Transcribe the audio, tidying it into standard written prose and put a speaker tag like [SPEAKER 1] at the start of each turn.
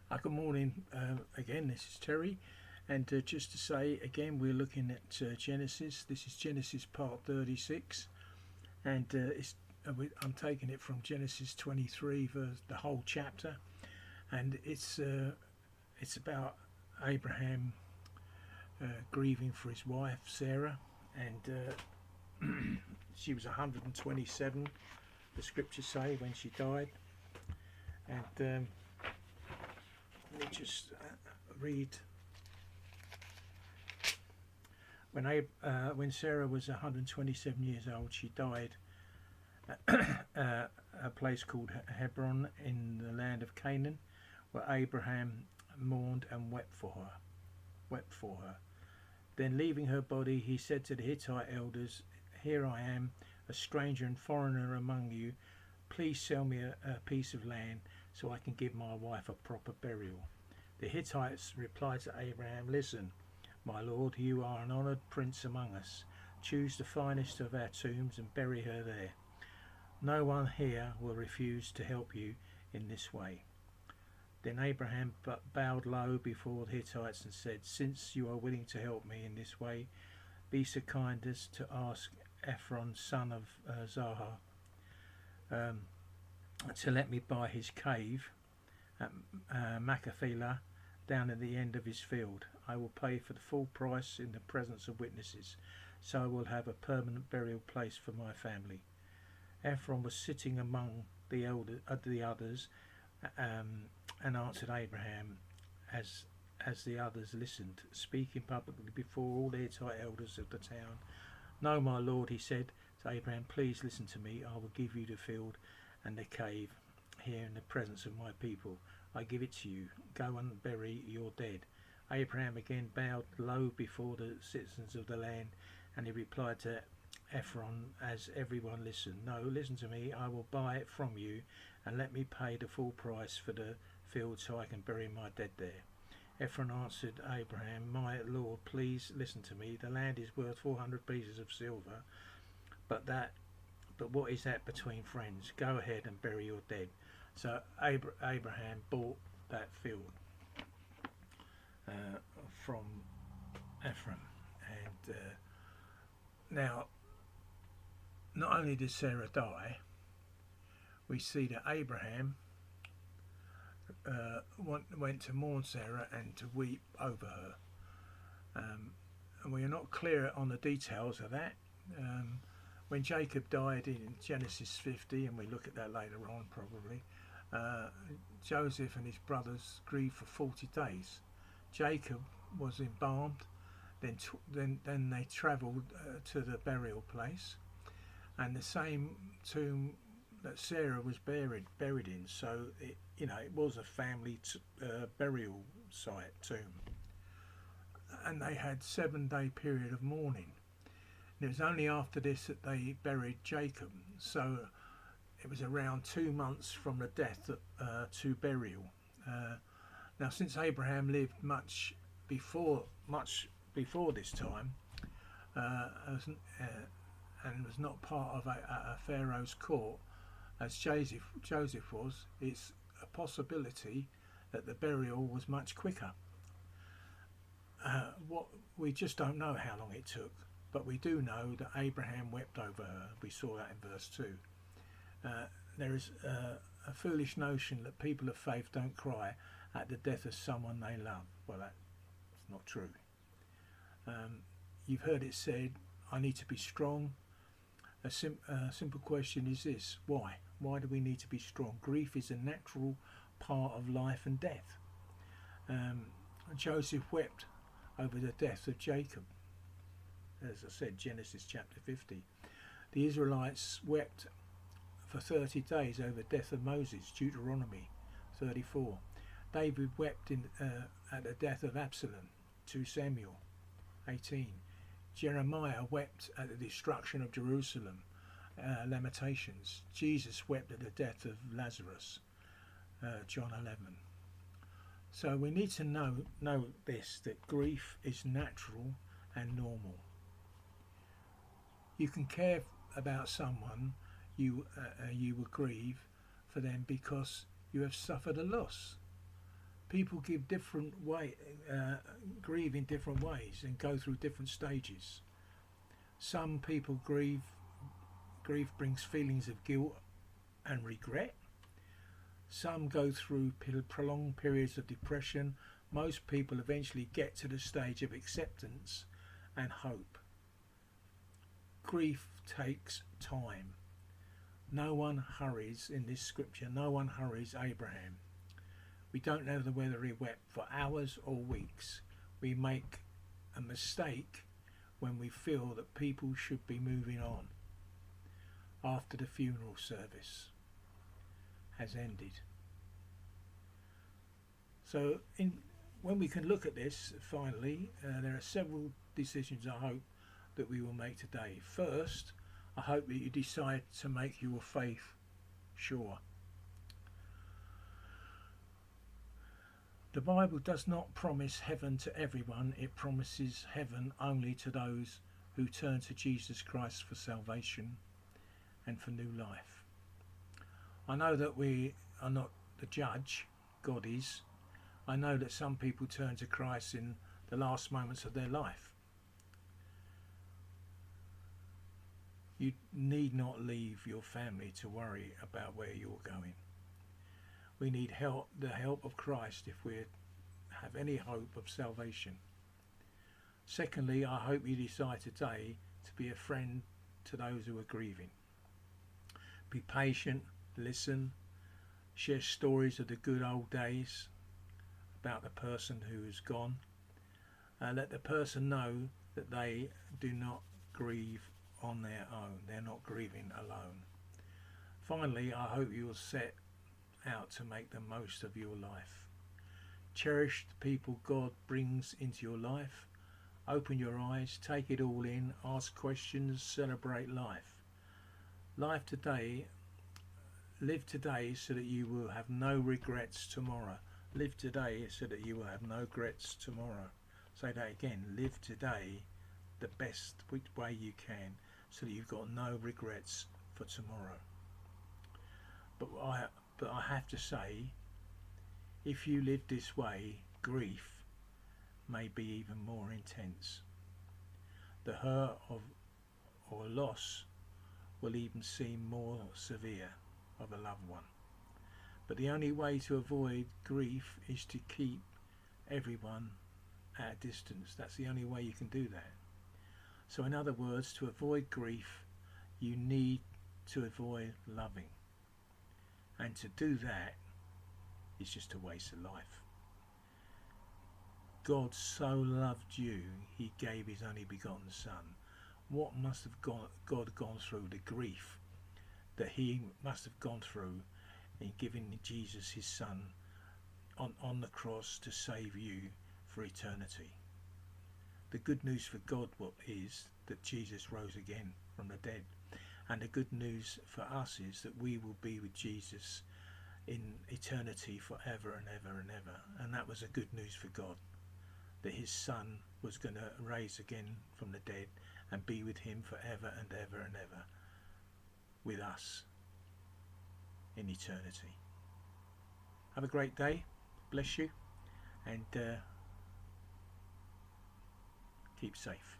[SPEAKER 1] Good morning again. This is Terry, and just to say again, we're looking at Genesis. This is Genesis part 36, and I'm taking it from Genesis 23, verse the whole chapter, and it's about Abraham grieving for his wife Sarah, and she was 127. The scriptures say when she died, and let me just read. When Sarah was 127 years old, she died at a place called Hebron in the land of Canaan, where Abraham mourned and wept for her. Then, leaving her body, he said to the Hittite elders, "Here I am, a stranger and foreigner among you. Please sell me a piece of land so I can give my wife a proper burial." The Hittites replied to Abraham, "Listen, my lord, you are an honoured prince among us. Choose the finest of our tombs and bury her there. No one here will refuse to help you in this way." Then Abraham bowed low before the Hittites and said, "Since you are willing to help me in this way, be so kind as to ask Ephron, son of Zahar, to let me buy his cave at Machpelah down at the end of his field. I will pay for the full price in the presence of witnesses, so I will have a permanent burial place for my family." Ephron was sitting among the others, and answered Abraham as the others listened, speaking publicly before all the Hittite elders of the town. "No, my lord," he said to Abraham, "please listen to me. I will give you the field and the cave here in the presence of my people. I give it to you. Go and bury your dead." Abraham again bowed low before the citizens of the land, and he replied to Ephron as everyone listened, "No, listen to me. I will buy it from you, and let me pay the full price for the field so I can bury my dead there." Ephron answered Abraham, "My lord, please listen to me. The land is worth 400 pieces of silver, but what is that between friends? Go ahead and bury your dead." So Abraham bought that field from Ephron, and now not only did Sarah die, we see that Abraham went to mourn Sarah and to weep over her. And we are not clear on the details of that. When Jacob died in Genesis 50, and we look at that later on probably, Joseph and his brothers grieved for 40 days. Jacob was embalmed, then they travelled to the burial place, and the same tomb that Sarah was buried in. So it was a family burial site tomb, and they had 7-day period of mourning. And it was only after this that they buried Jacob. So it was around 2 months from the death to burial. Now, since Abraham lived much before this time, and was not part of a Pharaoh's court as Joseph was, it's a possibility that the burial was much quicker. What we just don't know how long it took, but we do know that Abraham wept over her. We saw that in verse 2. There is a foolish notion that people of faith don't cry at the death of someone they love. Well, that's not true. You've heard it said, "I need to be strong." A simple question is this: why? Why do we need to be strong? Grief is a natural part of life and death. Joseph wept over the death of Jacob. As I said, Genesis chapter 50. The Israelites wept for 30 days over the death of Moses, Deuteronomy 34. David wept at the death of Absalom, 2 Samuel 18. Jeremiah wept at the destruction of Jerusalem, Lamentations. Jesus wept at the death of Lazarus, John 11. So we need to know this, that grief is natural and normal. You can care about someone, you will grieve for them because you have suffered a loss. People give grieve in different ways and go through different stages. Some people grief brings feelings of guilt and regret. Some go through prolonged periods of depression. Most people eventually get to the stage of acceptance and hope. Grief takes time. No one hurries in this scripture. No one hurries Abraham. We don't know whether he wept for hours or weeks. We make a mistake when we feel that people should be moving on after the funeral service has ended. So when we can look at this finally, there are several decisions I hope that we will make today. First, I hope that you decide to make your faith sure. The Bible does not promise heaven to everyone. It promises heaven only to those who turn to Jesus Christ for salvation and for new life. I know that we are not the judge, God is. I know that some people turn to Christ in the last moments of their life. You need not leave your family to worry about where you're going. We need the help of Christ if we have any hope of salvation. Secondly, I hope you decide today to be a friend to those who are grieving. Be patient, listen, share stories of the good old days about the person who is gone. Let the person know that they do not grieve on their own. They're not grieving alone. Finally, I hope you will set out to make the most of your life. Cherish the people God brings into your life. Open your eyes, take it all in, ask questions, celebrate life. Live today so that you will have no regrets tomorrow. Live today so that you will have no regrets tomorrow. Say that again. Live today the best way you can so that you've got no regrets for tomorrow. But I have to say, if you live this way, grief may be even more intense. The hurt or loss will even seem more severe of a loved one. But the only way to avoid grief is to keep everyone at a distance. That's the only way you can do that. So in other words, to avoid grief, you need to avoid loving. And to do that is just a waste of life. God so loved you, he gave his only begotten Son. What must have God gone through, the grief that he must have gone through in giving Jesus his Son on the cross to save you for eternity. The good news for God is that Jesus rose again from the dead. And the good news for us is that we will be with Jesus in eternity forever and ever and ever. And that was a good news for God, that his Son was going to rise again from the dead and be with him forever and ever and ever with us in eternity. Have a great day. Bless you. And keep safe.